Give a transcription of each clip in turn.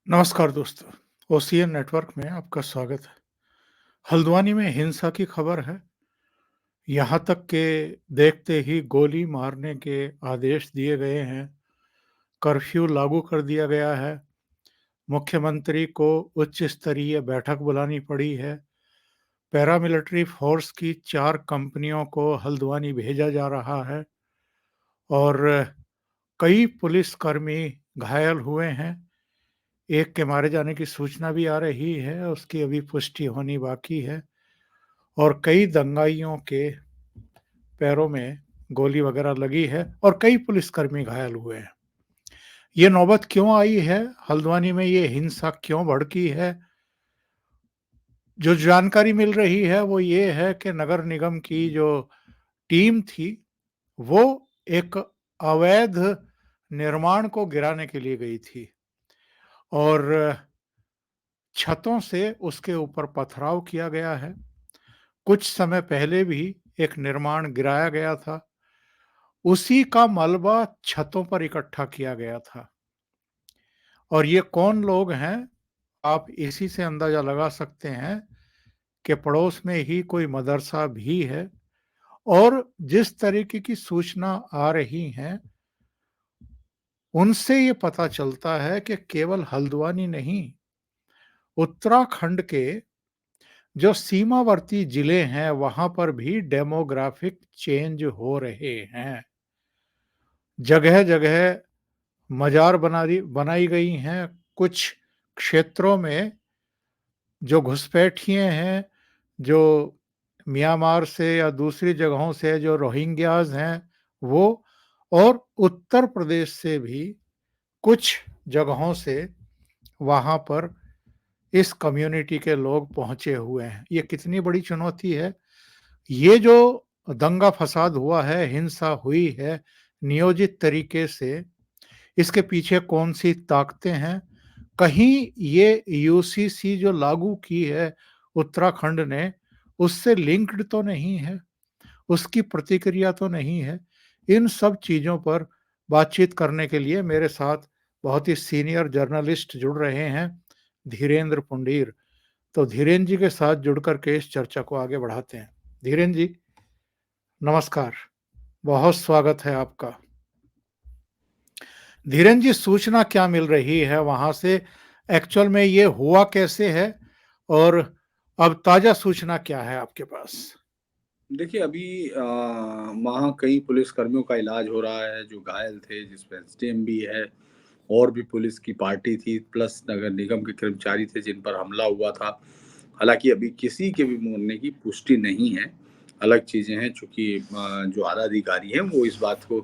नमस्कार दोस्तों, OCN network में आपका स्वागत है। हल्द्वानी में हिंसा की खबर है। यहाँ तक के देखते ही गोली मारने के आदेश दिए गए हैं, कर्फ्यू लागू कर दिया गया है, मुख्यमंत्री को उच्च स्तरीय बैठक बुलानी पड़ी है, पैरामिलिट्री फोर्स की 4 कंपनियों को हल्द्वानी भेजा जा रहा है और कई पुलिसकर्मी घायल हुए हैं। एक के मारे जाने की सूचना भी आ रही है, उसकी अभी पुष्टि होनी बाकी है और कई दंगाइयों के पैरों में गोली वगैरह लगी है और कई पुलिसकर्मी घायल हुए हैं। ये नौबत क्यों आई है? हल्द्वानी में ये हिंसा क्यों भड़की है? जो जानकारी मिल रही है वो ये है कि नगर निगम की जो टीम थी, वो एक अवैध निर्माण को गिराने के लिए गई थी और छतों से उसके ऊपर पथराव किया गया है। कुछ समय पहले भी एक निर्माण गिराया गया था, उसी का मलबा छतों पर इकट्ठा किया गया था और ये कौन लोग हैं, आप इसी से अंदाजा लगा सकते हैं कि पड़ोस में ही कोई मदरसा भी है और जिस तरीके की सूचना आ रही हैं, उनसे ये पता चलता है कि केवल हल्द्वानी नहीं, उत्तराखंड के जो सीमावर्ती जिले हैं, वहां पर भी डेमोग्राफिक चेंज हो रहे हैं। जगह-जगह मजार बनाई गई हैं, कुछ क्षेत्रों में जो घुसपैठिए हैं, जो म्यांमार से या दूसरी जगहों से जो रोहिंग्याज़ हैं, वो और उत्तर प्रदेश से भी कुछ जगहों से वहाँ पर इस कम्युनिटी के लोग पहुँचे हुए हैं। ये कितनी बड़ी चुनौती है। ये जो दंगा-फ़साद हुआ है, हिंसा हुई है, नियोजित तरीके से, इसके पीछे कौन-सी ताकतें हैं? कहीं ये यूसीसी जो लागू की है उत्तराखंड ने, उससे लिंक्ड तो नहीं है? उसकी प्रतिक्रिया तो नहीं है? इन सब चीज़ों पर बातचीत करने के लिए मेरे साथ बहुत ही सीनियर जर्नलिस्ट जुड़ रहे हैं, धीरेन्द्र पुंडीर। तो धीरेन्द्र जी के साथ जुड़कर के इस चर्चा को आगे बढ़ाते हैं। धीरेन्द्र जी, नमस्कार, बहुत स्वागत है आपका। धीरेन्द्र जी, सूचना क्या मिल रही है वहाँ से? एक्चुअल में ये हुआ कैसे है और अब ताज़ा सूचना क्या है आपके पास? देखिए अभी वहाँ कई पुलिसकर्मियों का इलाज हो रहा है जो घायल थे, जिसमें एसडीएम भी है और भी पुलिस की पार्टी थी, प्लस नगर निगम के कर्मचारी थे जिन पर हमला हुआ था। हालाँकि अभी किसी के भी मरने की पुष्टि नहीं है। अलग चीज़ें हैं, चूँकि जो आला अधिकारी हैं वो इस बात को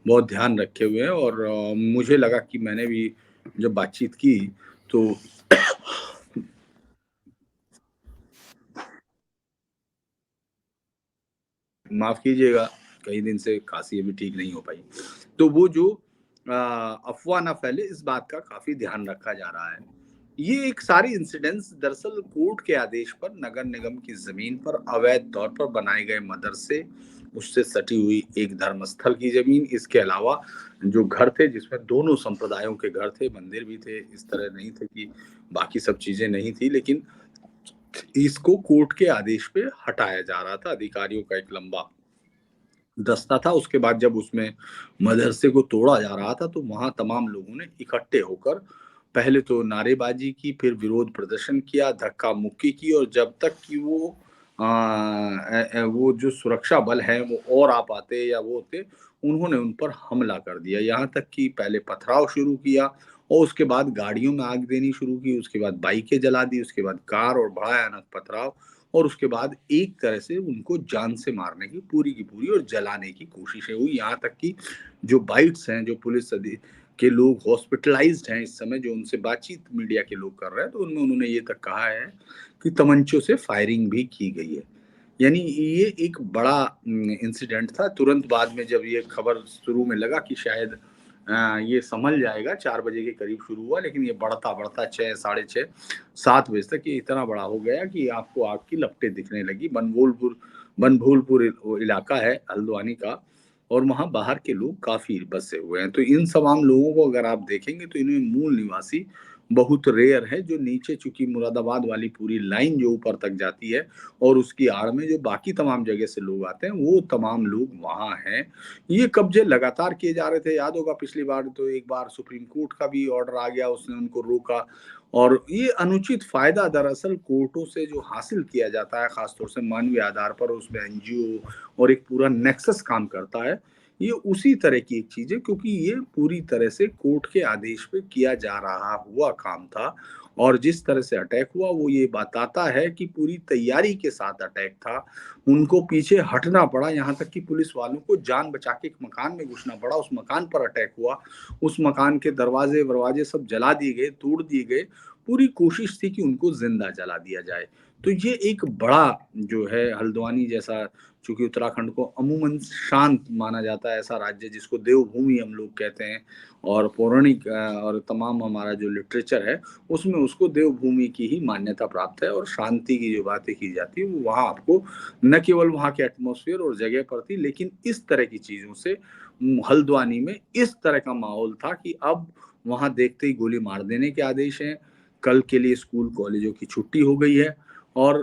बहुत ध्यान रखे हुए हैं और मुझे लगा कि मैंने भी जब बातचीत की तो माफ़ कीजिएगा, कई दिन से खाँसी अभी ठीक नहीं हो पाई। तो वो जो अफ़वाह ना फैले, इस बात का काफ़ी ध्यान रखा जा रहा है। ये एक सारी इंसिडेंट्स दरअसल कोर्ट के आदेश पर नगर निगम की ज़मीन पर अवैध तौर पर बनाए गए मदरसे, उससे सटी हुई एक धर्मस्थल की ज़मीन, इसके अलावा जो घर थे जिसमें दोनों संप्रदायों के घर थे, मंदिर भी थे, इस तरह नहीं थे कि बाकी सब चीज़ें नहीं थी, लेकिन इसको कोर्ट के आदेश पे हटाया जा रहा था। अधिकारियों का एक लंबा दस्ता था। उसके बाद जब उसमें मदरसे को तोड़ा जा रहा था, तो वहाँ तमाम लोगों ने इकट्ठे होकर पहले तो नारेबाज़ी की, फिर विरोध प्रदर्शन किया, धक्का-मुक्की की और जब तक कि वो जो सुरक्षा बल हैं, वो और आ पाते या वो होते, उन्होंने उन पर हमला कर दिया। यहाँ तक कि पहले पथराव शुरू किया और उसके बाद गाड़ियों में आग देनी शुरू की, उसके बाद बाइकें जला दी, उसके बाद कार और भयानक पथराव और उसके बाद एक तरह से उनको जान से मारने की पूरी और जलाने की कोशिशें हुई। यहाँ तक कि जो बाइट्स हैं, जो पुलिस के लोग हॉस्पिटलाइज़्ड हैं इस समय, जो उनसे बातचीत मीडिया के लोग कर रहे हैं, तो उनमें उन्होंने ये तक कहा है कि तमंचों से फायरिंग भी की गई है। यानी ये एक बड़ा इंसिडेंट था। तुरंत बाद में जब ये खबर शुरू में लगा कि शायद ये सँभल जाएगा, 4 बजे के करीब शुरू हुआ, लेकिन ये बढ़ता-बढ़ता 6, साढ़े 6, 7 बजे तक ये इतना बड़ा हो गया कि आपको आग की लपटें दिखने लगी। बनभूलपुर वो इलाका है हल्द्वानी का और वहाँ बाहर के लोग काफ़ी बसे हुए हैं। तो इन तमाम लोगों को अगर आप देखेंगे तो इनमें मूल निवासी बहुत रेयर है, जो नीचे चूँकि मुरादाबाद वाली पूरी लाइन जो ऊपर तक जाती है और उसकी आड़ में जो बाकी तमाम जगह से लोग आते हैं, वो तमाम लोग वहाँ हैं। ये कब्ज़े लगातार किए जा रहे थे, याद होगा पिछली बार तो एक बार सुप्रीम कोर्ट का भी ऑर्डर आ गया, उसने उनको रोका और ये अनुचित फ़ायदा दरअसल कोर्टों से जो हासिल किया जाता है, ख़ासतौर से मानवीय आधार पर उसमें एनजीओ और एक पूरा नेक्सस काम करता है, ये उसी तरह की एक चीज़ है क्योंकि ये पूरी तरह से कोर्ट के आदेश पे किया जा रहा हुआ काम था और जिस तरह से अटैक हुआ वो ये बताता है कि पूरी तैयारी के साथ अटैक था। उनको पीछे हटना पड़ा, यहाँ तक कि पुलिस वालों को जान बचा के एक मकान में घुसना पड़ा, उस मकान पर अटैक हुआ, उस मकान के दरवाजे-वरवाजे सब जला दिए गए, तोड़ दिए गए, पूरी कोशिश थी कि उनको ज़िंदा जला दिया जाए। तो ये एक बड़ा जो है हल्द्वानी जैसा चूँकि उत्तराखंड को अमूमन शांत माना जाता है, ऐसा राज्य जिसको देवभूमि हम लोग कहते हैं और पौराणिक और तमाम हमारा जो लिटरेचर है, उसमें उसको देवभूमि की ही मान्यता प्राप्त है और शांति की जो बातें की जाती है, वो वहाँ आपको न केवल वहाँ के एटमॉस्फेयर और जगह पर थी, लेकिन इस तरह की चीज़ों से हल्द्वानी में इस तरह का माहौल था कि अब वहाँ देखते ही गोली मार देने के आदेश हैं। कल के लिए स्कूल, कॉलेजों की छुट्टी हो गई है और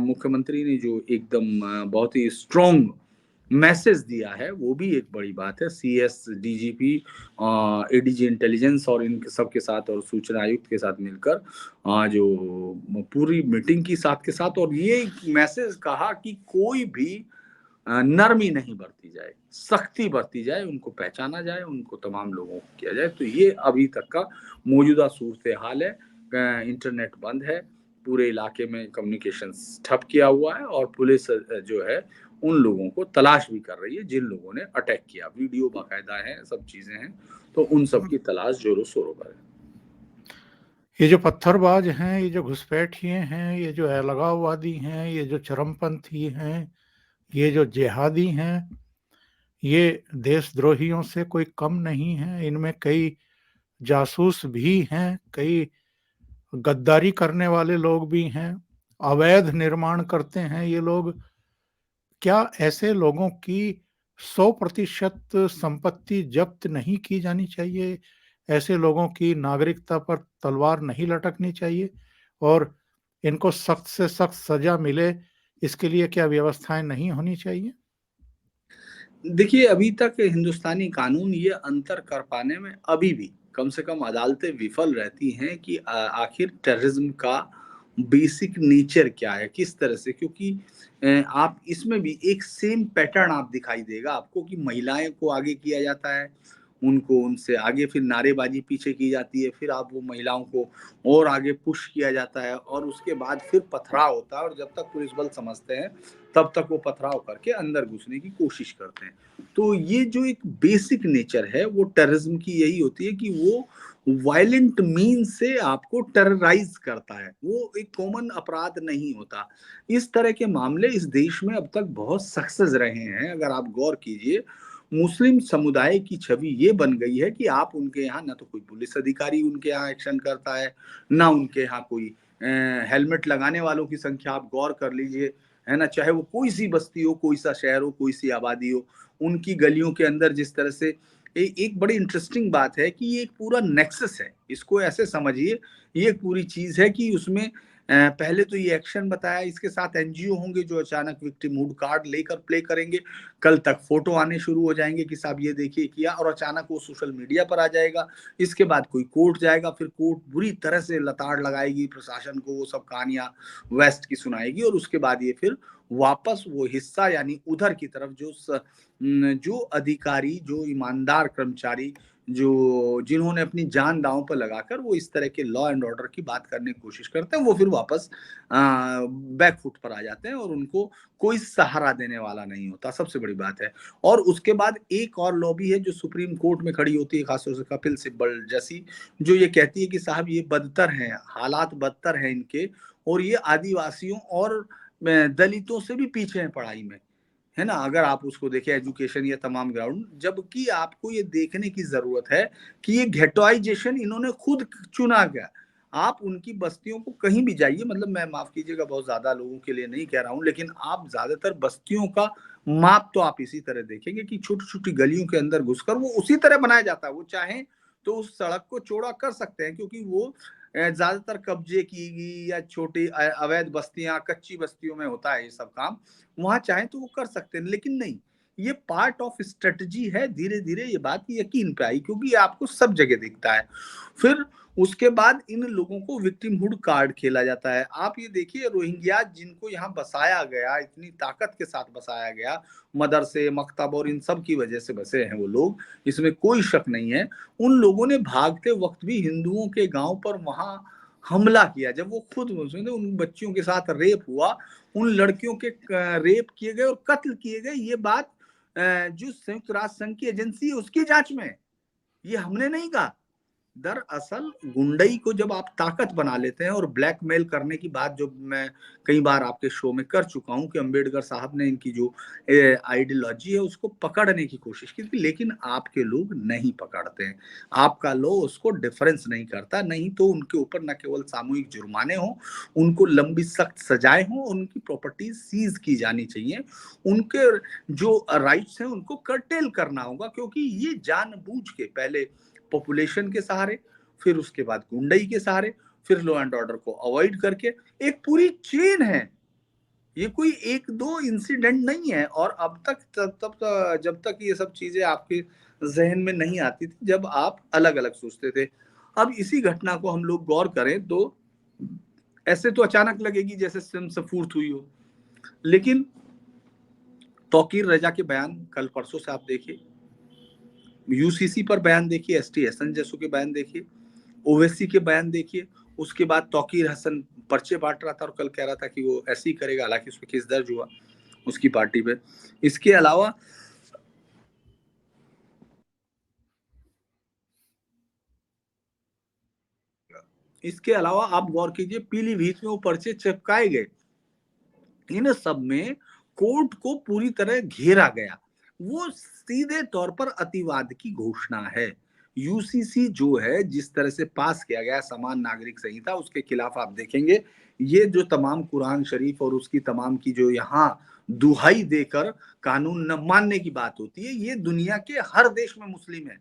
मुख्यमंत्री ने जो एकदम बहुत ही स्ट्रॉन्ग मैसेज दिया है वो भी एक बड़ी बात है। सीएस, डीजीपी, एडीजी इंटेलिजेंस और इन सब के साथ और सूचना आयुक्त के साथ मिलकर जो पूरी मीटिंग की साथ के साथ और ये मैसेज कहा कि कोई भी नरमी नहीं बरती जाए, सख्ती बरती जाए, उनको पहचाना जाए, उनको तमाम लोगों को किया जाए। तो ये अभी तक का मौजूदा सूरत-ए-हाल है। इंटरनेट बंद है, पूरे इलाके में कम्युनिकेशंस ठप किया हुआ है और पुलिस जो है उन लोगों को तलाश भी कर रही है जिन लोगों ने अटैक किया। वीडियो बाकायदा है, सब चीज़ें हैं, तो उन सब की तलाश ज़ोरों-शोरों पर है। ये जो पत्थरबाज हैं, ये जो घुसपैठिए हैं, ये जो अलगाववादी हैं, ये जो चरमपंथी हैं, ये जो जिहादी हैं, ये देशद्रोहियों से कोई कम नहीं है। इनमें कई जासूस भी हैं, कई गद्दारी करने वाले लोग भी हैं, अवैध निर्माण करते हैं ये लोग। क्या ऐसे लोगों की 100% संपत्ति जब्त नहीं की जानी चाहिए? ऐसे लोगों की नागरिकता पर तलवार नहीं लटकनी चाहिए? और इनको सख्त से सख्त सज़ा मिले, इसके लिए क्या व्यवस्थाएँ नहीं होनी चाहिए? देखिए, अभी तक हिंदुस्तानी कानून ये अंतर कर पाने में अभी भी कम से कम अदालतें विफल रहती हैं कि आखिर टेररिज़्म का बेसिक नेचर क्या है, किस तरह से क्योंकि आप इसमें भी एक सेम पैटर्न आप दिखाई देगा आपको कि महिलाएँ को आगे किया जाता है, उनको उनसे आगे फिर नारेबाज़ी पीछे की जाती है, फिर आप वो महिलाओं को और आगे पुश किया जाता है और उसके बाद फिर पथराव होता है और जब तक पुलिस बल समझते हैं, तब तक वो पथराव करके अंदर घुसने की कोशिश करते हैं। तो ये जो एक बेसिक नेचर है वो टेररिज्म की यही होती है कि वो वायलेंट मीन्स से आपको टेरराइज करता है, वो एक कॉमन अपराध नहीं होता। इस तरह के मामले इस देश में अब तक बहुत सक्सेस रहे हैं। अगर आप गौर कीजिए, मुस्लिम समुदाय की छवि ये बन गई है कि आप उनके यहाँ ना तो कोई पुलिस अधिकारी उनके यहाँ एक्शन करता है, ना उनके यहाँ कोई हेलमेट लगाने वालों की संख्या आप गौर कर लीजिए, है ना? चाहे वो कोई सी बस्ती हो, कोई सा शहर हो, कोई सी आबादी हो, उनकी गलियों के अंदर जिस तरह से एक बड़ी इंटरेस्टिंग बात है कि ये एक पूरा नेक्सस है। इसको ऐसे समझिए, ये एक पूरी चीज़ है कि उसमें पहले तो ये एक्शन बताया, इसके साथ एनजीओ होंगे जो अचानक विक्टिमहुड कार्ड लेकर प्ले करेंगे। कल तक फ़ोटो आने शुरू हो जाएँगे कि साहब ये देखिए किया और अचानक वो सोशल मीडिया पर आ जाएगा। इसके बाद कोई कोर्ट जाएगा, फिर कोर्ट बुरी तरह से लताड़ लगाएगी प्रशासन को, वो सब कहानियाँ वेस्ट की सुनाएगी और उसके बाद ये फिर वापस वो हिस्सा यानी उधर की तरफ जो अधिकारी, जो ईमानदार कर्मचारी, जो जिन्होंने अपनी जान दाँव पर लगाकर वो इस तरह के लॉ एंड ऑर्डर की बात करने की कोशिश करते हैं, वो फिर वापस बैक फुट पर आ जाते हैं और उनको कोई सहारा देने वाला नहीं होता, सबसे बड़ी बात है। और उसके बाद एक और लॉबी है जो सुप्रीम कोर्ट में खड़ी होती है, खासतौर से कपिल सिब्बल जैसी, जो ये कहती है कि साहब ये बदतर हैं, हालात बदतर हैं इनके और ये आदिवासियों और दलितों से भी पीछे हैं पढ़ाई में। है ना? अगर आप उसको देखें एजुकेशन या तमाम ग्राउंड, जबकि आपको ये देखने की ज़रूरत है कि ये घेटोइज़ेशन इन्होंने खुद चुना क्या। आप उनकी बस्तियों को कहीं भी जाइए, मतलब मैं माफ़ कीजिएगा बहुत ज़्यादा लोगों के लिए नहीं कह रहा हूँ, लेकिन आप ज़्यादातर बस्तियों का माप तो आप इसी तरह देखेंगे कि छोटी-छोटी गलियों के अंदर घुसकर वो उसी तरह बनाया जाता है। वो चाहें तो उस सड़क को चौड़ा कर सकते हैं, क्योंकि वो ज़्यादातर कब्जे की गई या छोटी अवैध बस्तियाँ, कच्ची बस्तियों में होता है ये सब काम। वहाँ चाहें तो वो कर सकते हैं, लेकिन नहीं, ये पार्ट ऑफ स्ट्रेटजी है। धीरे-धीरे ये बात यकीन पे आई, क्योंकि ये आपको सब जगह दिखता है। फिर उसके बाद इन लोगों को विक्टिमहुड कार्ड खेला जाता है। आप ये देखिए, रोहिंग्या जिनको यहाँ बसाया गया, इतनी ताकत के साथ बसाया गया, मदरसे, मकतब और इन सब की वजह से बसे हैं वो लोग, इसमें कोई शक नहीं है। उन लोगों ने भागते वक़्त भी हिंदुओं के गाँव पर वहाँ हमला किया। जब वो खुद मुस्लिम थे, उन बच्चियों के साथ रेप हुआ, उन लड़कियों के रेप किए गए और कत्ल किए गए। ये बात जो संयुक्त राष्ट्र संघ की एजेंसी है उसकी जाँच में है। ये हमने नहीं कहा। दरअसल गुंडई को जब आप ताकत बना लेते हैं, और ब्लैकमेल करने की बात जो मैं कई बार आपके शो में कर चुका हूं कि अंबेडकर साहब ने इनकी जो आइडियोलॉजी है उसको पकड़ने की कोशिश की थी, लेकिन आपके लोग नहीं पकड़ते हैं। आपका लॉ उसको डिफरेंस नहीं करता। नहीं तो उनके ऊपर न केवल सामूहिक जुर्माने हों, उनको लंबी सख्त सजाएं हों, उनकी प्रॉपर्टी सीज की जानी चाहिए। उनके जो राइट्स हैं उनको कर्टेल करना होगा, क्योंकि ये जानबूझ के पहले पॉपुलेशन के सहारे, फिर उसके बाद गुंडई के सहारे, फिर लॉ एंड ऑर्डर को अवॉइड करके एक पूरी चेन है। ये कोई एक दो इंसिडेंट नहीं है। और अब तक जब तक ये सब चीजें आपके जहन में नहीं आती थी, जब आप अलग अलग सोचते थे। अब इसी घटना को हम लोग गौर करें तो ऐसे तो अचानक लगेगी जैसे सिम सफूर्त हुई हो, लेकिन तौकीर रजा के बयान कल परसों से आप देखिए, यूसीसी पर बयान देखिए, एसटी हसन जैसों के बयान देखिए, ओवैसी के बयान देखिए। उसके बाद तौकीर हसन पर्चे बांट रहा था और कल कह रहा था कि वो ऐसे ही करेगा, हालांकि उस पर केस दर्ज हुआ उसकी पार्टी पे। इसके अलावा आप गौर कीजिए, पीलीभीत में वो पर्चे चिपकाए गए। इन सब में कोर्ट को पूरी तरह घेरा गया। वो सीधे तौर पर अतिवाद की घोषणा है। यूसीसी जो है, जिस तरह से पास किया गया समान नागरिक संहिता, उसके खिलाफ आप देखेंगे ये जो तमाम कुरान शरीफ और उसकी तमाम की जो यहाँ दुहाई देकर कानून न मानने की बात होती है, ये दुनिया के हर देश में मुस्लिम है,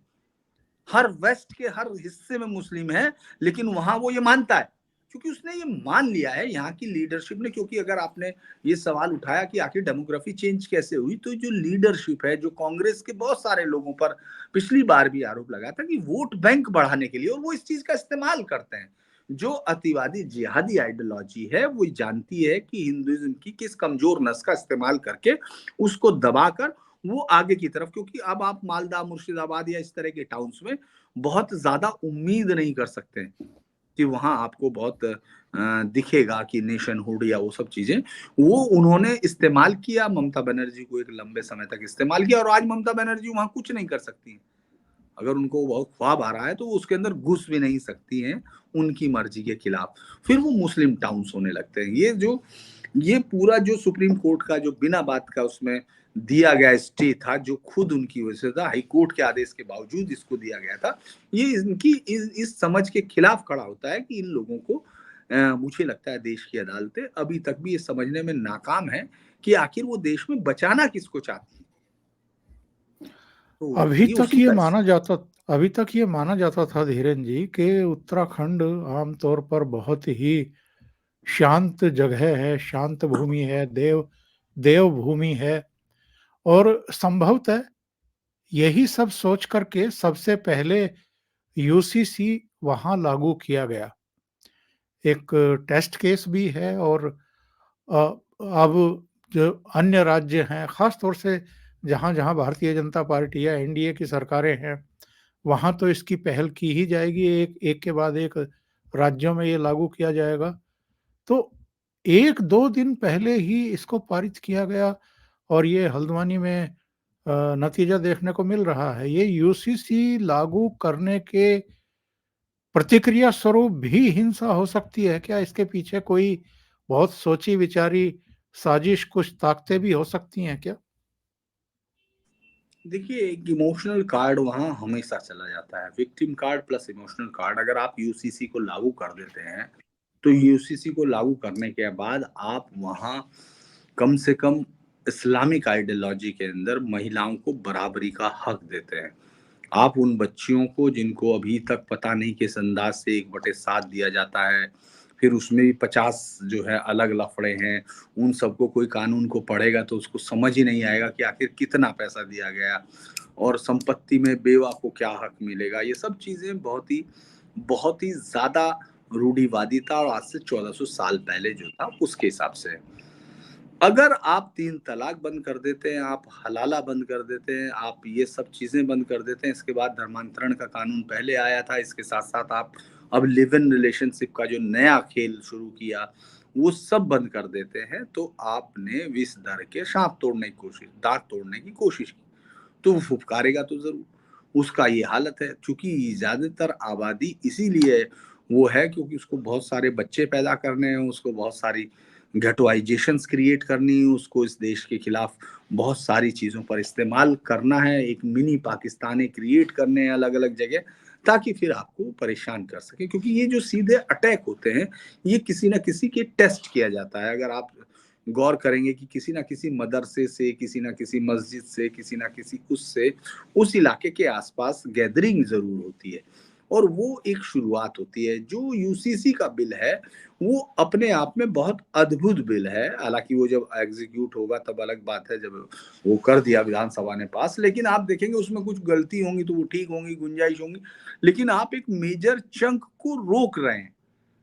हर वेस्ट के हर हिस्से में मुस्लिम है, लेकिन वहां वो ये मानता है, क्योंकि उसने ये मान लिया है यहाँ की लीडरशिप ने। क्योंकि अगर आपने ये सवाल उठाया कि आखिर डेमोग्राफी चेंज कैसे हुई, तो जो लीडरशिप है, जो कांग्रेस के बहुत सारे लोगों पर पिछली बार भी आरोप लगा था कि वोट बैंक बढ़ाने के लिए, और वो इस चीज का इस्तेमाल करते हैं। जो अतिवादी जिहादी आइडियोलॉजी है वो जानती है कि हिंदुइज्म की किस कमजोर नस का इस्तेमाल करके उसको दबाकर वो आगे की तरफ, क्योंकि अब आप मालदा, मुर्शिदाबाद या इस तरह के टाउन्स में बहुत ज्यादा उम्मीद नहीं कर सकते कि वहां आपको बहुत दिखेगा कि नेशनहुड या वो सब चीजें। वो उन्होंने इस्तेमाल किया, ममता बनर्जी को एक लंबे समय तक इस्तेमाल किया, और आज ममता बनर्जी वहां कुछ नहीं कर सकती। अगर उनको बहुत ख्वाब आ रहा है तो वो उसके अंदर घुस भी नहीं सकती हैं उनकी मर्जी के खिलाफ। फिर वो मुस्लिम टाउन्स होने लगते हैं। ये पूरा जो सुप्रीम कोर्ट का जो बिना बात का उसमें दिया गया स्टे था, जो खुद उनकी वजह से था, हाई कोर्ट के आदेश के बावजूद इसको दिया गया था, ये इनकी इस समझ के खिलाफ खड़ा होता है कि इन लोगों को मुझे लगता है देश की अदालतें अभी तक भी ये समझने में नाकाम है कि आखिर वो देश में बचाना किसको चाहती है। तो अभी ये तक उसी ये का माना जाता अभी तक ये माना जाता था धीरेन जी कि उत्तराखंड आमतौर पर बहुत ही शांत जगह है, शांत भूमि है, देव भूमि है। और संभवतः यही सब सोच करके सबसे पहले यूसीसी वहां लागू किया गया। एक टेस्ट केस भी है। और अ, अब जो अन्य राज्य हैं, खास तौर से जहां-जहां भारतीय जनता पार्टी या एनडीए की सरकारें हैं, वहां तो इसकी पहल की ही जाएगी। एक एक के बाद एक राज्यों में ये लागू किया जाएगा। तो 1-2 दिन पहले ही इसको पारित किया गया और ये हल्द्वानी में नतीजा देखने को मिल रहा है। ये यूसीसी लागू करने के प्रतिक्रिया स्वरूप भी हिंसा हो सकती है क्या? इसके पीछे कोई बहुत सोची विचारी साजिश, कुछ ताकतें भी हो सकती हैं क्या? देखिए, एक इमोशनल कार्ड वहाँ हमेशा चला जाता है। Victim card plus emotional card, अगर आप यूसीसी को लागू कर देते हैं, तो यूसीसी को लागू करने के बाद आप वहाँ कम से कम इस्लामिक आइडियोलॉजी के अंदर महिलाओं को बराबरी का हक देते हैं। आप उन बच्चियों को जिनको अभी तक पता नहीं किस अंदाज़ से 1/7 दिया जाता है, फिर उसमें भी 50 जो है अलग लफड़े हैं, उन सबको कोई कानून को पढ़ेगा तो उसको समझ ही नहीं आएगा कि आखिर कितना पैसा दिया गया और संपत्ति में बेवा को क्या हक मिलेगा। ये सब चीज़ें बहुत ही ज़्यादा रूढ़िवादी था और आज से 1400 साल पहले जो था उसके हिसाब से है। अगर आप 3 तलाक बंद कर देते हैं, आप हलाला बंद कर देते हैं, आप ये सब चीज़ें बंद कर देते हैं, इसके बाद धर्मांतरण का कानून पहले आया था, इसके साथ-साथ आप अब लिव इन रिलेशनशिप का जो नया खेल शुरू किया, वो सब बंद कर देते हैं, तो आपने विष धर के साँप तोड़ने की कोशिश दाँत तोड़ने की कोशिश की। तो वो फुफकारेगा तो ज़रूर। उसका ये हालत है, चूँकि ज़्यादातर आबादी इसीलिए वो है क्योंकि उसको बहुत सारे बच्चे पैदा करने हैं, उसको बहुत सारी गेटोइज़ेशंस क्रिएट करनी है, उसको इस देश के खिलाफ बहुत सारी चीज़ों पर इस्तेमाल करना है, एक मिनी पाकिस्तानी क्रिएट करने हैं अलग-अलग जगह, ताकि फिर आपको परेशान कर सके। क्योंकि ये जो सीधे अटैक होते हैं, ये किसी न किसी के टेस्ट किया जाता है। अगर आप गौर करेंगे कि किसी न किसी मदरसे से, किसी न किसी मस्जिद से, किसी न किसी उससे, उस इलाके के आस-पास गैदरिंग ज़रूर होती है और वो एक शुरुआत होती है। जो यूसीसी का बिल है, वो अपने आप में बहुत अद्भुत बिल है। हालाँकि वो जब एग्ज़ीक्यूट होगा तब अलग बात है, जब वो कर दिया विधानसभा ने पास। लेकिन आप देखेंगे उसमें कुछ गलती होंगी तो वो ठीक होंगी, गुंजाइश होंगी। लेकिन आप एक मेजर चंक को रोक रहे हैं।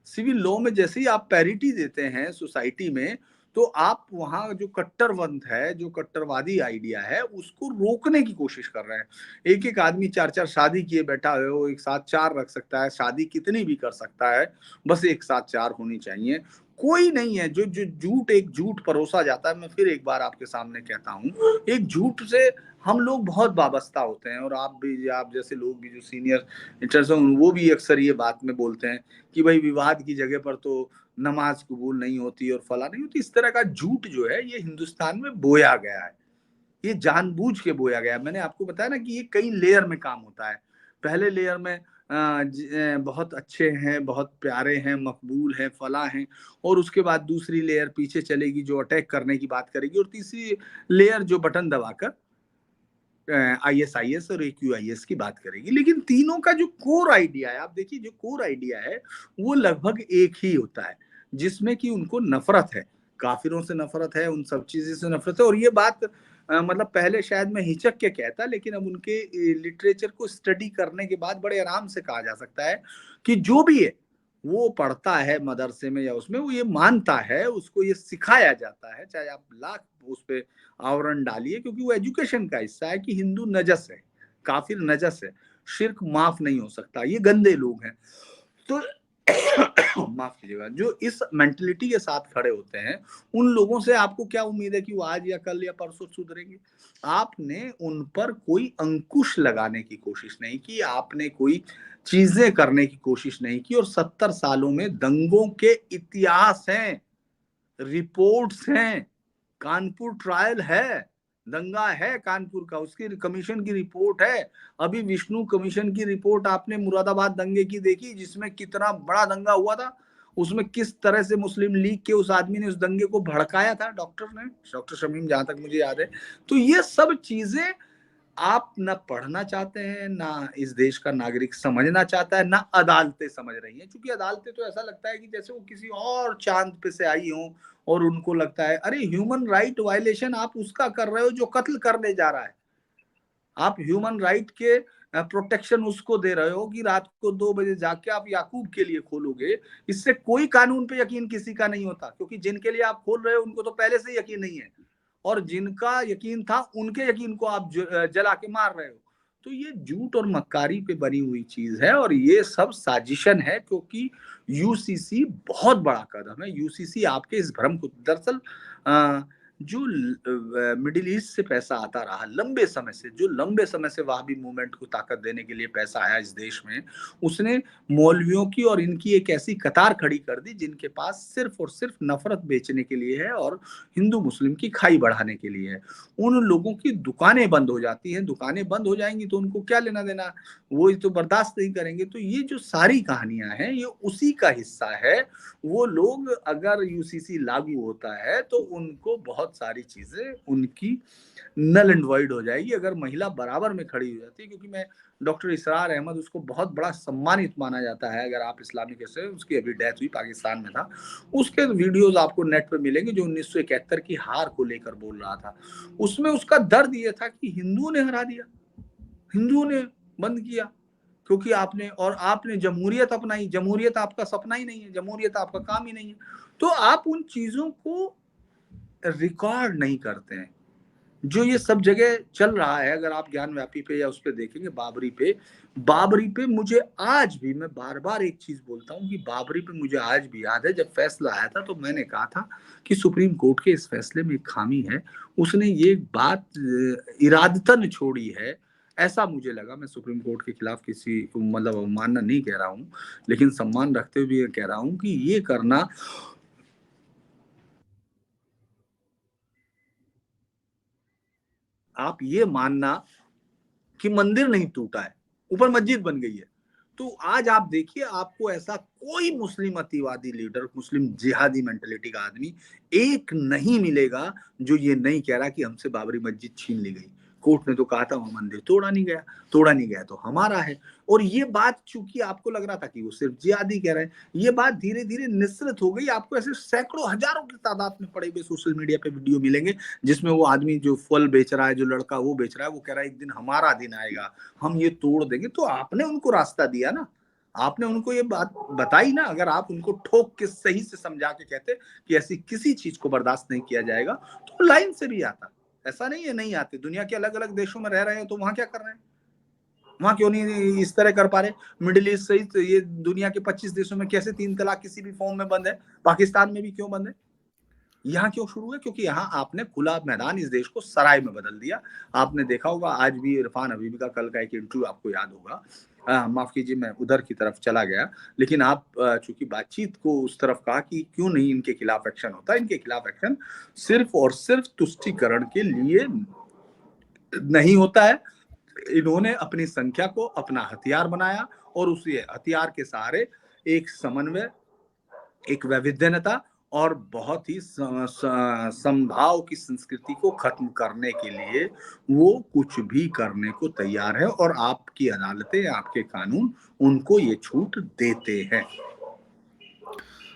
सिविल लॉ में जैसे ही आप पैरिटी देते हैं सोसाइटी में, तो आप वहाँ जो कट्टरपंथ है, जो कट्टरवादी आइडिया है, उसको रोकने की कोशिश कर रहे हैं। एक-एक आदमी 4-4 शादी किए बैठा है, वो एक साथ 4 रख सकता है, शादी कितनी भी कर सकता है, बस एक साथ 4 होनी चाहिए। कोई नहीं है जो जो झूठ एक झूठ परोसा जाता है, मैं फिर एक बार आपके सामने कहता हूँ, एक झूठ से हम लोग बहुत वाबस्ता होते हैं और आप जैसे लोग भी जो सीनियर टीचर्स हैं, वो भी अक्सर ये बात में बोलते हैं कि भाई विवाद की जगह पर तो नमाज कबूल नहीं होती और फला नहीं होती। इस तरह का झूठ जो है ये हिंदुस्तान में बोया गया है। ये जानबूझ के बोया गया है। मैंने आपको बताया ना कि ये कई लेयर में काम होता है। पहले लेयर में बहुत अच्छे हैं, बहुत प्यारे हैं, मकबूल हैं, फला हैं और उसके बाद दूसरी लेयर पीछे चलेगी जो अटैक करने की बात करेगी और तीसरी लेयर जो बटन दबाकर आईएसआईएस और एक्यूआईएस की बात करेगी। लेकिन तीनों का जो कोर आइडिया है, आप देखिए जो कोर आइडिया है, वो लगभग एक ही होता है, जिसमें कि उनको नफ़रत है। काफ़िरों से नफ़रत है, उन सब चीज़ों से नफ़रत है और ये बात मतलब पहले शायद मैं हिचक के कहता, लेकिन अब उनके लिटरेचर को स्टडी करने के बाद बड़े आराम से कहा जा सकता है कि जो भी है, वो पढ़ता है मदरसे में या उसमें, वो ये मानता है, उसको ये सिखाया जाता है, चाहे आप लाख उसपे आवरण डालिए क्योंकि वो एजुकेशन का हिस्सा है कि हिंदू नजस है, काफिर नजस है, शिर्क माफ नहीं हो सकता, ये गंदे लोग हैं। तो माफ कीजिएगा, जो इस मेंटेलिटी के साथ खड़े होते हैं, उन लोगों से आपको क्या उम्मीद है कि वो आज या कल या परसों सुधरेंगे? आपने उन पर कोई अंकुश लगाने की कोशिश नहीं की, आपने कोई चीजें करने की कोशिश नहीं की और 70 सालों में दंगों के इतिहास हैं, रिपोर्ट्स हैं, कानपुर ट्रायल है, दंगा है कानपुर का, उसकी कमीशन की रिपोर्ट है। अभी विष्णु कमीशन की रिपोर्ट आपने मुरादाबाद दंगे की देखी, जिसमें कितना बड़ा दंगा हुआ था, उसमें किस तरह से मुस्लिम लीग के उस आदमी ने उस दंगे को भड़काया था, डॉक्टर ने, डॉक्टर शमीम, जहां तक मुझे याद है। तो ये सब चीजें आप ना पढ़ना चाहते हैं, ना इस देश का नागरिक समझना चाहता है, ना अदालतें समझ रही हैं। क्योंकि अदालतें तो ऐसा लगता है कि जैसे वो किसी और चाँद पे से आई हों और उनको लगता है, अरे ह्यूमन राइट वायलेशन आप उसका कर रहे हो जो कत्ल करने जा रहा है। आप ह्यूमन राइट के प्रोटेक्शन उसको दे रहे हो कि रात को 2 बजे जाके आप याकूब के लिए खोलोगे। इससे कोई कानून पे यकीन किसी का नहीं होता, क्योंकि जिनके लिए आप खोल रहे हो उनको तो पहले से यकीन नहीं है और जिनका यकीन था उनके यकीन को आप जला के मार रहे हो। तो ये झूठ और मक्कारी पे बनी हुई चीज है और ये सब साजिशन है, क्योंकि यूसीसी बहुत बड़ा कदम है। यूसीसी आपके इस भ्रम को दरअसल अ, जो मिडिल ईस्ट से पैसा आता रहा लंबे समय से, जो लंबे समय से वहाबी मूवमेंट को ताकत देने के लिए पैसा आया इस देश में, उसने मौलवियों की और इनकी एक ऐसी कतार खड़ी कर दी जिनके पास सिर्फ और सिर्फ नफरत बेचने के लिए है और हिंदू मुस्लिम की खाई बढ़ाने के लिए है। उन लोगों की दुकानें बंद हो जाती हैं, दुकानें बंद हो जाएंगी तो उनको क्या लेना देना, वो तो बर्दाश्त नहीं करेंगे। तो ये जो सारी कहानियां हैं ये उसी का हिस्सा है। वो लोग, अगर यूसीसी लागू होता है तो उनको बहुत सारी चीजें उनकी नल एंड वॉइड हो जाएगी अगर महिला बराबर में खड़ी हो जाती है। क्योंकि मैं डॉक्टर इसरार अहमद, उसको बहुत बड़ा सम्मानित माना जाता है। अगर आप इस्लामिक से, उसकी अभी डेथ हुई, पाकिस्तान में था। उसके वीडियोस आपको नेट पे मिलेंगे जो 1971 की हार को लेकर बोल रहा था। उसमें उसका दर्द ये था कि हिंदुओं ने हरा दिया, हिंदुओं ने बंद किया, क्योंकि आपने जमहूरियत अपनाई। जमहूरियत आपका सपना ही नहीं है, जमहूरियत आपका काम ही नहीं है। तो आप उन चीजों को रिकॉर्ड नहीं करते हैं जो ये सब जगह चल रहा है। अगर आप ज्ञानव्यापी पे या उस पे देखेंगे, बाबरी पे मुझे आज भी, मैं बार बार एक चीज बोलता हूँ कि बाबरी पे मुझे आज भी याद है, जब फैसला आया था तो मैंने कहा था कि सुप्रीम कोर्ट के इस फैसले में एक खामी है। उसने ये बात इरादतन छोड़ी है, ऐसा मुझे लगा। मैं सुप्रीम कोर्ट के खिलाफ किसी मतलब अवमानना नहीं कह रहा हूँ, लेकिन सम्मान रखते हुए कह रहा हूँ कि ये करना, आप ये मानना कि मंदिर नहीं टूटा है, ऊपर मस्जिद बन गई है। तो आज आप देखिए, आपको ऐसा कोई मुस्लिम अतिवादी लीडर, मुस्लिम जिहादी मेंटेलिटी का आदमी एक नहीं मिलेगा जो ये नहीं कह रहा कि हमसे बाबरी मस्जिद छीन ली गई। कोर्ट ने तो कहा था वो मंदिर तोड़ा नहीं गया तो हमारा है। और ये बात चूंकि आपको लग रहा था कि वो सिर्फ जिहादी कह रहे हैं, ये बात धीरे धीरे निस्सृत हो गई। आपको ऐसे सैकड़ों हजारों की तादाद में पड़े हुए सोशल मीडिया पे वीडियो मिलेंगे जिसमें वो आदमी जो फल बेच रहा है, जो लड़का वो बेच रहा है, वो कह रहा है एक दिन हमारा दिन आएगा, हम ये तोड़ देंगे। तो आपने उनको रास्ता दिया ना, आपने उनको ये बात बताई ना। अगर आप उनको ठोक के सही से समझा के कहते कि ऐसी किसी चीज को बर्दाश्त नहीं किया जाएगा, तो लाइन से भी आता। ऐसा नहीं है नहीं आते, दुनिया के अलग अलग देशों में रह रहे हैं तो वहां क्या कर रहे हैं, वहां क्यों नहीं इस तरह कर पा रहे। मिडिल ईस्ट सहित ये दुनिया के 25 देशों में कैसे 3 तलाक किसी भी फॉर्म में बंद है, पाकिस्तान में भी क्यों बंद है, यहाँ क्यों शुरू है? क्योंकि यहाँ आपने खुला मैदान, इस देश को सराय में बदल दिया। आपने देखा होगा आज भी इरफान हबीबी का कल का एक इंटरव्यू आपको याद होगा। माफ कीजिए, मैं उधर की तरफ चला गया, लेकिन आप चूंकि बातचीत को उस तरफ कहा कि क्यों नहीं इनके खिलाफ एक्शन होता। इनके खिलाफ एक्शन सिर्फ और सिर्फ तुष्टीकरण के लिए नहीं होता है। इन्होंने अपनी संख्या को अपना हथियार बनाया और उसी हथियार के सहारे एक समन्वय, एक वैविध्यता और बहुत ही संभाव की संस्कृति को खत्म करने के लिए वो कुछ भी करने को तैयार है। और आपकी अदालतें, आपके कानून उनको ये छूट देते हैं।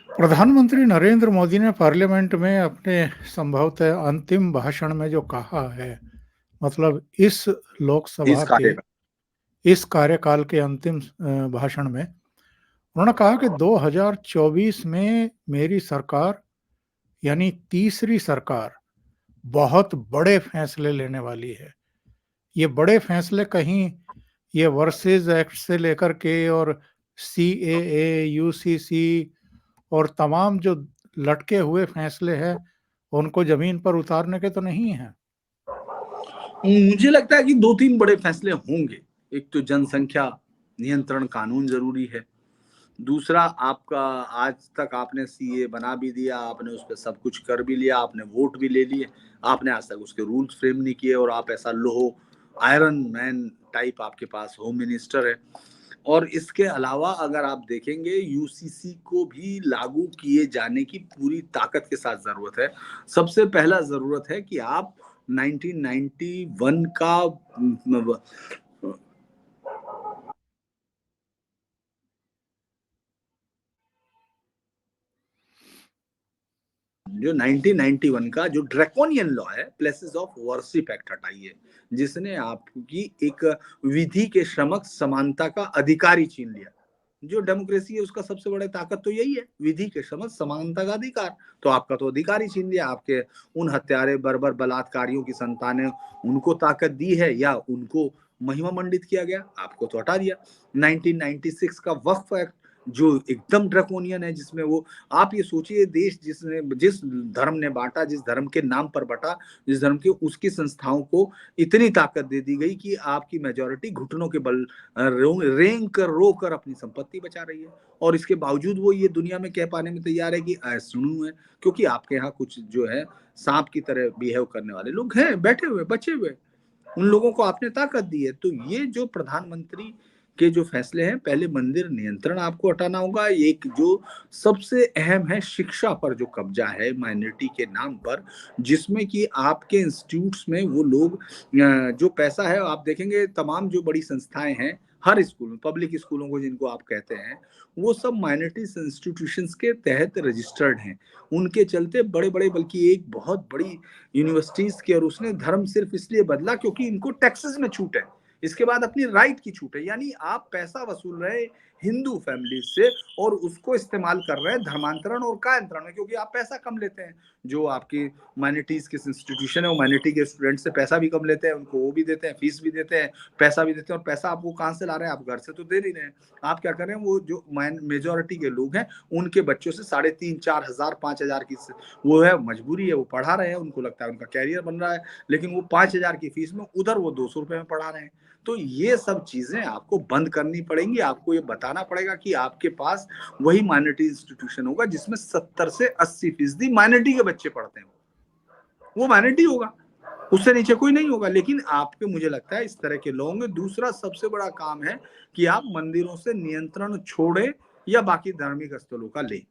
प्रधानमंत्री नरेंद्र मोदी ने पार्लियामेंट में अपने संभवतः अंतिम भाषण में जो कहा है, मतलब इस इस लोकसभा के कार्य का इस कार्यकाल के अंतिम भाषण में उन्होंने कहा कि 2024 में मेरी सरकार, यानी तीसरी सरकार, बहुत बड़े फैसले लेने वाली है। ये बड़े फैसले कहीं ये वर्सेज एक्ट से लेकर के और सीएए, यूसीसी और तमाम जो लटके हुए फैसले हैं उनको जमीन पर उतारने के तो नहीं हैं। मुझे लगता है कि 2-3 बड़े फैसले होंगे। एक तो जनसंख्या नियंत्रण कानून जरूरी है। दूसरा, आपका आज तक आपने सीए बना भी दिया, आपने उस पर सब कुछ कर भी लिया, आपने वोट भी ले लिए, आपने आज तक उसके रूल्स फ्रेम नहीं किए और आप ऐसा लोहो आयरन मैन टाइप आपके पास होम मिनिस्टर है। और इसके अलावा अगर आप देखेंगे, यूसीसी को भी लागू किए जाने की पूरी ताकत के साथ जरूरत है। सबसे पहला जरूरत है कि आप 1991 का जो 1991 का जो ड्रैकोनियन लॉ है, प्लेसेस ऑफ वर्शिप एक्ट हटाइए, जिसने आपकी एक विधि के समक्ष समानता का अधिकार ही छीन लिया। जो डेमोक्रेसी है उसका सबसे बड़ा ताकत तो यही है, विधि के समक्ष समानता का अधिकार। तो आपका तो अधिकार ही छीन लिया। आपके उन हत्यारे बर्बर बलात्कारियों की संतानें, उनको ताकत दी है या उनको महिमा मंडित किया गया? आपको तो हटा दिया। 1996 का वक्फ एक्ट जो एकदम ड्रैकोनियन है, जिसमें वो, आप ये सोचिए, देश जिस धर्म ने बांटा, जिस धर्म के नाम पर बटा, जिस धर्म के, उसकी संस्थाओं को इतनी ताकत दे दी गई कि आपकी मेजोरिटी घुटनों के बल रेंग कर रो कर अपनी संपत्ति बचा रही है। और इसके बावजूद वो ये दुनिया में कह पाने में तैयार है कि सुनू है, क्योंकि आपके यहाँ कुछ जो है सांप की तरह बिहेव करने वाले लोग हैं बैठे हुए, बचे हुए। उन लोगों को आपने ताकत दी है। तो ये जो प्रधानमंत्री के जो फैसले हैं, पहले मंदिर नियंत्रण आपको हटाना होगा। एक जो सबसे अहम है, शिक्षा पर जो कब्ज़ा है माइनॉरिटी के नाम पर, जिसमें कि आपके इंस्टीट्यूट्स में वो लोग जो पैसा है आप देखेंगे तमाम जो बड़ी संस्थाएँ हैं, हर स्कूल में, पब्लिक स्कूलों को जिनको आप कहते हैं, वो सब माइनॉरिटीज़ इंस्टीट्यूशंस के तहत रजिस्टर्ड हैं। उनके चलते बड़े-बड़े, बल्कि एक बहुत बड़ी यूनिवर्सिटीज़ की, और उसने धर्म सिर्फ़ इसलिए बदला क्योंकि इनको टैक्सेस में छूट है। इसके बाद अपनी राइट की छूट है, यानी आप पैसा वसूल रहे हिंदू फैमिली से और उसको इस्तेमाल कर रहे हैं धर्मांतरण और कायंतरण में, क्योंकि आप पैसा कम लेते हैं। जो आपकी माइनॉरिटीज के इंस्टीट्यूशन है वो माइनॉरिटी के स्टूडेंट से पैसा भी कम लेते हैं, उनको वो भी देते हैं, फीस भी देते हैं, पैसा भी देते हैं, और पैसा आप वो कहाँ से ला रहे हैं, आप घर से तो दे नहीं रहे हैं। आप क्या कर रहे हैं, वो जो मेजोरिटी के लोग हैं उनके बच्चों से 3,500 4,000 5,000 की वो है, मजबूरी है, वो पढ़ा रहे हैं, उनको लगता है उनका कैरियर बन रहा है, लेकिन वो 5,000 की फीस में उधर वो 200 रुपए में पढ़ा रहे हैं। तो ये सब चीजें आपको बंद करनी पड़ेंगी। आपको ये बताना पड़ेगा कि आपके पास वही माइनॉरिटी इंस्टीट्यूशन होगा जिसमें 70 से 80% माइनॉरिटी के बच्चे पढ़ते हैं, वो माइनॉरिटी होगा, उससे नीचे कोई नहीं होगा। लेकिन आपके, मुझे लगता है, इस तरह के लोग होंगे। दूसरा सबसे बड़ा काम है कि आप मंदिरों से नियंत्रण छोड़े या बाकी धार्मिक स्थलों का लें,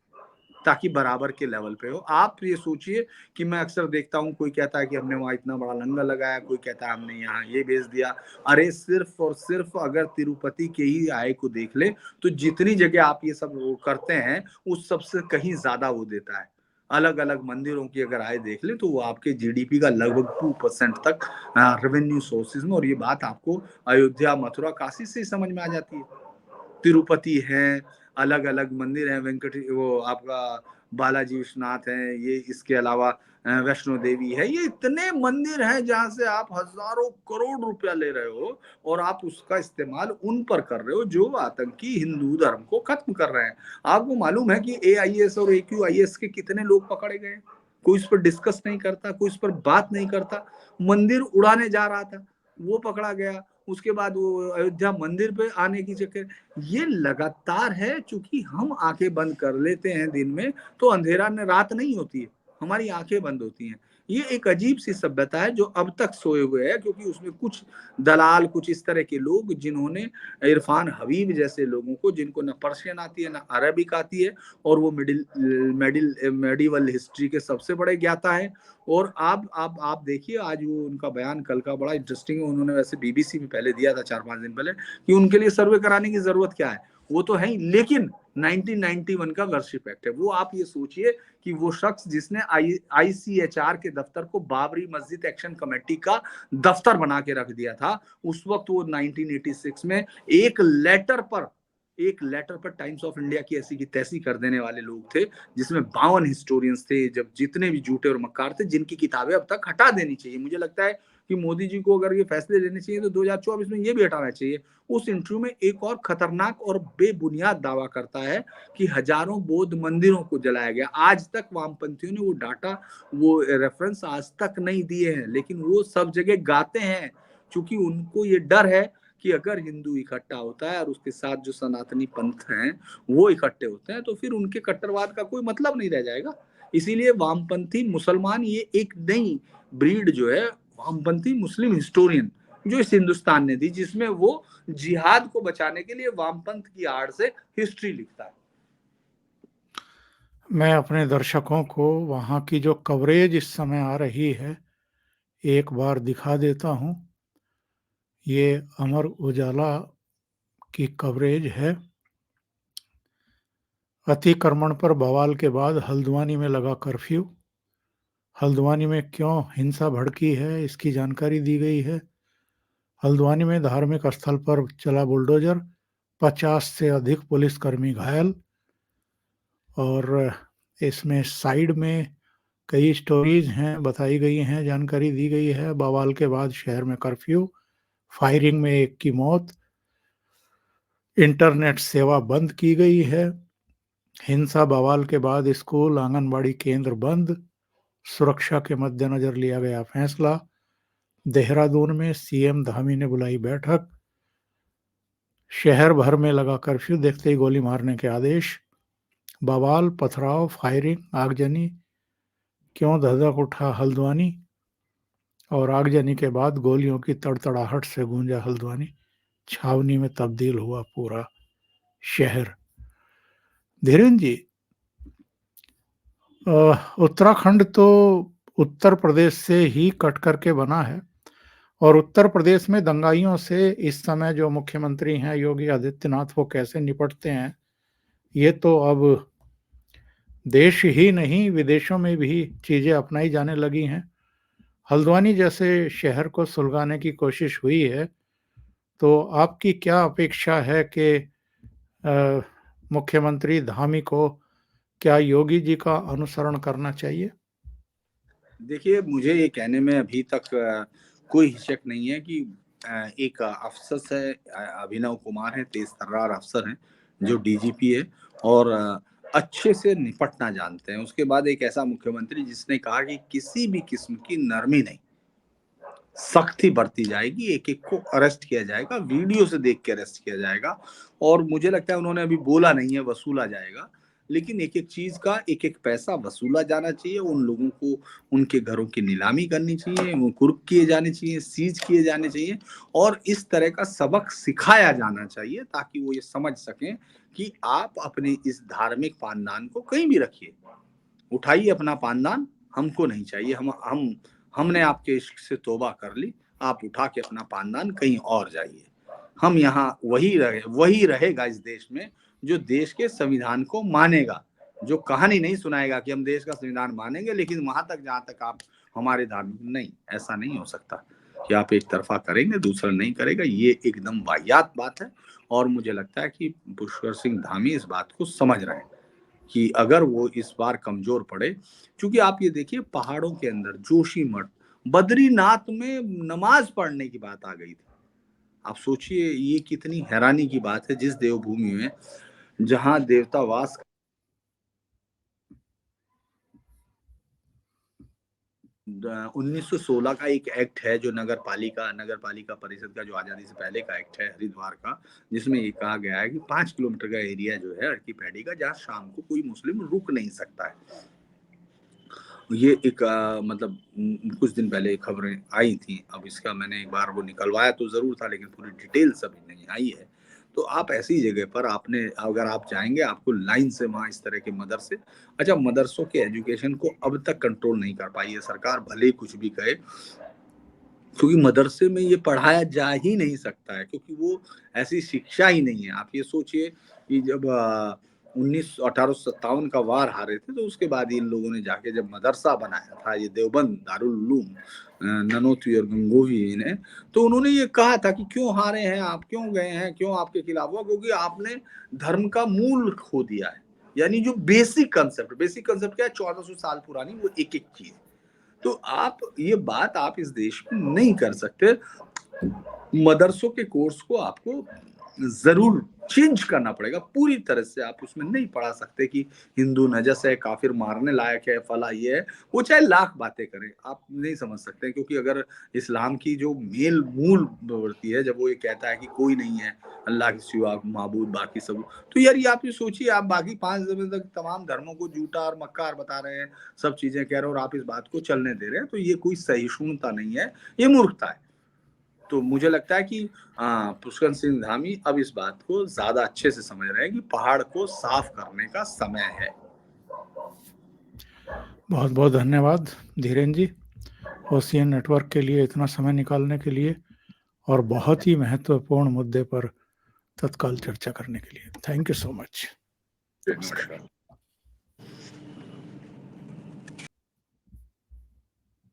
ताकि बराबर के लेवल पे हो। आप ये सोचिए कि मैं अक्सर देखता हूँ, कोई कहता है कि हमने वहाँ इतना बड़ा लंगर लगाया, कोई कहता है हमने यहाँ ये बेच दिया। अरे सिर्फ और सिर्फ अगर तिरुपति के ही आय को देख ले, तो जितनी जगह आप ये सब वो करते हैं, उस सबसे कहीं ज्यादा वो देता है। अलग अलग मंदिरों की अगर आय देख ले तो वो आपके जीडीपी का लगभग 2% तक रेवेन्यू सोर्सेज में, और ये बात आपको अयोध्या, मथुरा, काशी से ही समझ में आ जाती है। तिरुपति है, अलग-अलग मंदिर हैं, वेंकट वो आपका बालाजी विश्वनाथ है, ये इसके अलावा वैष्णो देवी है, ये इतने मंदिर हैं जहाँ से आप हज़ारों करोड़ रुपया ले रहे हो और आप उसका इस्तेमाल उन पर कर रहे हो जो आतंकी हिंदू धर्म को खत्म कर रहे हैं। आपको मालूम है कि एआईएस और एक्यूआईएस के कितने लोग पकड़े गए? कोई इस पर डिस्कस नहीं करता, कोई इस पर बात नहीं करता। मंदिर उड़ाने जा रहा था, वो पकड़ा गया। उसके बाद वो अयोध्या मंदिर पे आने की चक्कर, ये लगातार है। चूंकि हम आंखें बंद कर लेते हैं दिन में, तो अंधेरा न रात नहीं होती है, हमारी आंखें बंद होती हैं। ये एक अजीब सी सभ्यता है जो अब तक सोए हुए है, क्योंकि उसमें कुछ दलाल, कुछ इस तरह के लोग जिन्होंने इरफान हबीब जैसे लोगों को, जिनको ना पर्शियन आती है ना अरबिक आती है, और वो मेडिवल हिस्ट्री के सबसे बड़े ज्ञाता है। और आप देखिए, आज वो उनका बयान कल का बड़ा इंटरेस्टिंग है। उन्होंने वैसे बीबीसी में पहले दिया था 4-5 दिन पहले, कि उनके लिए सर्वे कराने की जरूरत क्या है, वो तो है ही, लेकिन 1991 का वर्शिप एक्ट है। वो आप ये सोचिए कि वो शख्स जिसने आईसीएचआर के दफ्तर को बाबरी मस्जिद एक्शन कमेटी का दफ्तर बना के रख दिया था, उस वक्त वो 1986 में एक लेटर पर टाइम्स ऑफ इंडिया की ऐसी की तैसी कर देने वाले लोग थे, जिसमें 52 हिस्टोरियंस थे, जब जितने भी झूठे और मक्कार थे, जिनकी किताबें अब तक हटा देनी चाहिए। मुझे लगता है कि मोदी जी को अगर ये फैसले लेने चाहिए तो 2024 में ये भी हटाना चाहिए। उस इंटरव्यू में एक और खतरनाक और बेबुनियाद दावा करता है कि हजारों बौद्ध मंदिरों को जलाया गया। आज तक वामपंथियों ने वो डाटा, वो रेफरेंस आज तक नहीं दिए हैं, लेकिन वो सब जगह गाते हैं, क्योंकि उनको ये डर है कि अगर हिंदू इकट्ठा होता है और उसके साथ जो सनातनी पंथ हैं वो इकट्ठे होते हैं, तो फिर उनके कट्टरवाद का कोई मतलब नहीं रह जाएगा। इसीलिए वामपंथी मुसलमान, ये एक नई ब्रीड जो है, वामपंथी मुस्लिम हिस्टोरियन, जो इस हिंदुस्तान ने दी, जिसमें वो जिहाद को बचाने के लिए वामपंथ की आड़ से हिस्ट्री लिखता है। मैं अपने दर्शकों को वहाँ की जो कवरेज इस समय आ रही है, एक बार दिखा देता हूँ। ये अमर उजाला की कवरेज है। अतिक्रमण पर बवाल के बाद हल्द्वानी में लगा कर्फ्यू। हल्द्वानी में क्यों हिंसा भड़की है, इसकी जानकारी दी गई है। हल्द्वानी में धार्मिक स्थल पर चला बुलडोजर, 50 से अधिक पुलिसकर्मी घायल। और इसमें साइड में कई स्टोरीज हैं, बताई गई हैं, जानकारी दी गई है। बवाल के बाद शहर में कर्फ्यू, फायरिंग में एक की मौत, इंटरनेट सेवा बंद की गई है। हिंसा बवाल के बाद स्कूल, आंगनबाड़ी केंद्र बंद, सुरक्षा के मद्देनजर लिया गया फैसला। देहरादून में सीएम धामी ने बुलाई बैठक। शहर भर में लगा कर्फ्यू, देखते ही गोली मारने के आदेश। बवाल, पथराव, फायरिंग, आगजनी, क्यों धधक उठा हल्द्वानी, और आगजनी के बाद गोलियों की तड़तड़ाहट से गूंजा हल्द्वानी। छावनी में तब्दील हुआ पूरा शहर। धीरेन्द्र जी, उत्तराखंड तो उत्तर प्रदेश से ही कट करके बना है और उत्तर प्रदेश में दंगाइयों से इस समय जो मुख्यमंत्री हैं योगी आदित्यनाथ, वो कैसे निपटते हैं, ये तो अब देश ही नहीं विदेशों में भी चीजें अपनाई जाने लगी हैं। हल्द्वानी जैसे शहर को सुलगाने की कोशिश हुई है, तो आपकी क्या अपेक्षा है कि मुख्यमंत्री धामी को क्या योगी जी का अनुसरण करना चाहिए? देखिए, मुझे ये कहने में अभी तक कोई हिचक नहीं है कि एक अफ़सर है, अभिनव कुमार हैं, तेज़-तर्रार अफ़सर हैं, जो डीजीपी है और अच्छे से निपटना जानते हैं। उसके बाद एक ऐसा मुख्यमंत्री जिसने कहा कि किसी भी किस्म की नरमी नहीं, सख्ती बरती जाएगी, एक-एक को अरेस्ट किया जाएगा, वीडियो से देख के अरेस्ट किया जाएगा और मुझे लगता है उन्होंने अभी बोला नहीं है वसूला जाएगा, लेकिन एक-एक चीज़ का एक-एक पैसा वसूला जाना चाहिए, उन लोगों को उनके घरों की नीलामी करनी चाहिए, वो कुर्क किए जाने चाहिए, सीज़ किए जाने चाहिए और इस तरह का सबक सिखाया जाना चाहिए ताकि वो ये समझ सकें कि आप अपने इस धार्मिक पानदान को कहीं भी रखिए। उठाइए अपना पानदान, हमको नहीं चाहिए, हमने आपके इश्क से तौबा कर ली, आप उठा के अपना पानदान कहीं और जाइए। हम यहाँ वही रहेगा इस देश में जो देश के संविधान को मानेगा, जो कहानी नहीं सुनाएगा कि हम देश का संविधान मानेंगे लेकिन वहाँ तक जहाँ तक आप हमारे धार्मिक नहीं, ऐसा नहीं हो सकता कि आप एक तरफ़ा करेंगे, दूसरा नहीं करेगा, ये एकदम वाहियात बात है और मुझे लगता है कि पुष्कर सिंह धामी इस बात को समझ रहे हैं। कि अगर वो इस बार कमजोर पड़े, क्योंकि आप ये देखिए पहाड़ों के अंदर जोशीमठ, बद्रीनाथ में नमाज पढ़ने की बात आ गई थी। आप सोचिए ये कितनी हैरानी की बात है जिस देवभूमि में जहाँ देवता वास 1916 का एक एक्ट है जो नगर पालिका परिषद का जो आजादी से पहले का एक्ट है हरिद्वार का, जिसमें ये कहा गया है कि 5 किलोमीटर का एरिया जो है अर्की पैड़ी का जहाँ शाम को कोई मुस्लिम रुक नहीं सकता है। ये एक मतलब कुछ दिन पहले खबरें आई थी। अब इसका मैंने एक बार वो निकलवाया तो ज़रूर था लेकिन पूरी डिटेल्स अभी नहीं आई है। तो आप ऐसी जगह पर आपने अगर आप जाएँगे आपको लाइन से वहाँ इस तरह के मदरसे अच्छा मदरसों के एजुकेशन को अब तक कंट्रोल नहीं कर पाई है सरकार भले ही कुछ भी कहे। क्योंकि मदरसे में ये पढ़ाया जा ही नहीं सकता है क्योंकि वो ऐसी शिक्षा ही नहीं है। आप ये सोचिए कि जब 1857 का वार हारे थे तो उसके बाद इन लोगों ने जाके जब मदरसा बनाया था ये देवबंद दारुल उलूम ननोतवी और गंगोही ने, तो उन्होंने ये कहा था कि क्यों हारे हैं आप, क्यों गए हैं, क्यों आपके खिलाफ हुआ? क्योंकि आपने धर्म का मूल खो दिया है। यानी जो बेसिक कांसेप्ट क्या है 1400 साल पुरानी वो एक-एक चीज़। तो आप ये बात आप इस देश में नहीं कर सकते। मदरसों के कोर्स को आपको ज़रूर चेंज करना पड़ेगा पूरी तरह से आप उसमें नहीं पढ़ा सकते कि हिंदू नजस है, काफ़िर मारने लायक है, फला ये है, वो चाहे लाख बातें करें, आप नहीं समझ सकते क्योंकि अगर इस्लाम की जो मूल प्रवृत्ति है, जब वो ये कहता है कि कोई नहीं है अल्लाह के सिवा माबूद बाकी सब, तो यार ये आप ये सोचिए आप बाकी 5 दिनों तक तमाम धर्मों को झूठा और मक्कार बता रहे हैं, सब चीज़ें कह रहे हो और आप इस बात को चलने दे रहे हैं, तो ये कोई सहिष्णुता नहीं है, ये मूर्खता है। तो मुझे लगता है कि पुष्कर सिंह धामी अब इस बात को ज़्यादा अच्छे से समझ रहे हैं कि पहाड़ को साफ करने का समय है। बहुत-बहुत धन्यवाद धीरेन्द्र जी, ओशियन नेटवर्क के लिए इतना समय निकालने के लिए और बहुत ही महत्वपूर्ण मुद्दे पर तत्काल चर्चा करने के लिए। Thank you so much. नमस्कार।